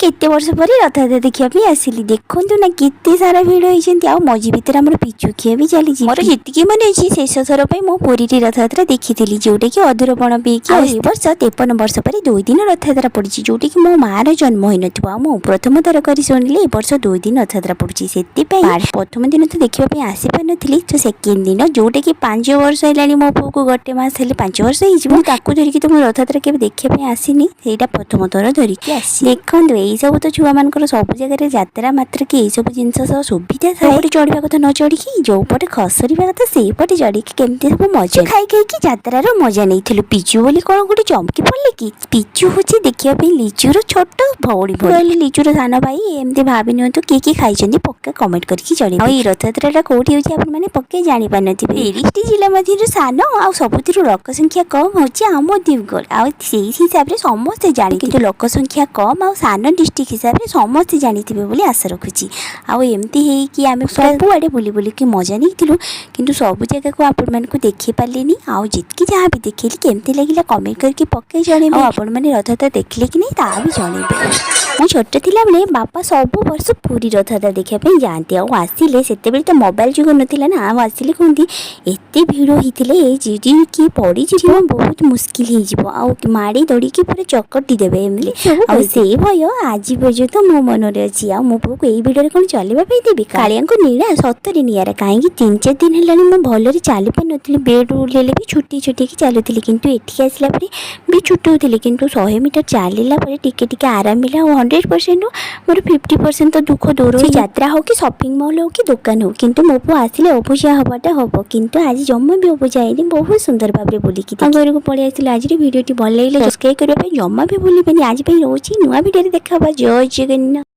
केते वर्ष पर रथयात्रा देखा आसिली देखु ना केते सारा भिड़ होती आ मझी भितर आम पिचुखिया भी चली मोर जी मन अच्छी शेष थर पर मो पुरी रथयात्रा देखी जोटा कि अधूरपण पीकी वर्ष 53 वर्ष पर 2 दिन रथयात्रा पड़ी जोटा कि मो मार जन्म हो न प्रथम थर कर शुणिले वर्ष 2 दिन रथयात्रा पड़ी से प्रथम दिन तो देखा आसी पार नी तो सेकेंड दिन जोटा कि 5 वर्ष है मो पु को गोटे मस 5 वर्ष हो धरिकी तो मुझे रथयात्रा के देखा आसीनी ସେଇଟା ପ୍ରଥମ ଥର ଧରିକି ଆସି ଦେଖନ୍ତୁ ଏଇ ସବୁ ତ ଛୁଆମାନଙ୍କର ସବୁ ଜାଗାରେ ଯାତ୍ରା ମାତ୍ର କି ଏଇ ସବୁ ଜିନିଷ ସବୁ ସୁବିଧା ଥାଏ ଗୋଟେ ଚଢ଼ିବା କଥା ନ ଚଢ଼ିକି ଯୋଉ ପଟେ ଖସରିବା କଥା ସେଇ ପଟେ ଚଢ଼ିକି କେମିତି ସବୁ ମଜା ଖାଇ ଖାଇକି ଯାତ୍ରାର ମଜା ନେଇଥିଲୁ। ପିଚୁ ବୋଲି କ'ଣ ଗୋଟେ ଚମକି ପଡ଼ିଲେ କି ପିଚୁ ହେଉଛି ଦେଖିବା ପାଇଁ ଲିଚୁର ଛୋଟ ଭଉଣୀ ଭଳି ଲିଚୁର ସାନ ଭାଇ ଏମିତି ଭାବି ନିଅନ୍ତୁ କିଏ କିଏ ଖାଇଛନ୍ତି ପକ୍କା କମେଣ୍ଟ କରିକି ଜଣେଇବେ। ଆଉ ଏଇ ରଥଯାତ୍ରାଟା କୋଉଠି ହେଉଛି ଆପଣମାନେ ପକ୍କା ଜାଣିପାରୁନଥିବେ। 30ଟି ଜିଲ୍ଲା ମଧ୍ୟରୁ ସାନ ଆଉ ସବୁଥିରୁ ଲୋକ ସଂଖ୍ୟା କମ୍ ହେଉଛି ଆମ ଦେବଗଡ଼ ଆଉ ସେଇ ହିସାବରେ ସମସ୍ତେ जानी कि लोक संख्या कम आ सान डिस्ट्रिक्ट हिसाब से समस्ते जानी बोली आशा रखुची। आउ एमती है कि आम सब आड़े बुली बुलिकी मजा नहीं किंतु सब जगह को आपण मानक देखी पारे आउ जितकी जहाँ भी देखिली केमती लगे कमेंट करके पकई जनइबे आपण मैंने रथयात्रा देखले कि नहीं ता भी जनइबे। मु छोट थिला बेले बापा सब वर्ष पूरी रथयात्रा देखापी जाती आसिले से तो मोबाइल जुग नाला ना आसिले कहती एत भिड़ होते किए पड़ी बहुत मुस्किल हो माड़ी दौड़ी पूरा चकटी देवे से भय आज पर्यंत मो मन में अच्छी आ मो पु को यही भिड़ कौन चलवा देवी कालिया को नीड़ा सतरे निरा कहीं 3-4 दिन है मुझे भलि चली पार नी बेड उठे भी छुट्टी छुट्टी चलुली कितु एठी आसला भी छुटौली कितु 100 मीटर चलला टिके आराम मिला 100% मोर 50% तो दुख दूर हो यात्रा हो कि शॉपिंग मॉल हो कि दुकान हो किंतु मो पु आसिले अबुझा हवाटा हम किंतु आज जमा भी अबुझा है बहुत सुंदर भाव में बुलिकी घर को पलि आसिले। आज वीडियो भल लगे सब्सक्राइब करने जमा भी भूलें आज रोचे नुआ वीडियो देखा जय जगन्नाथ।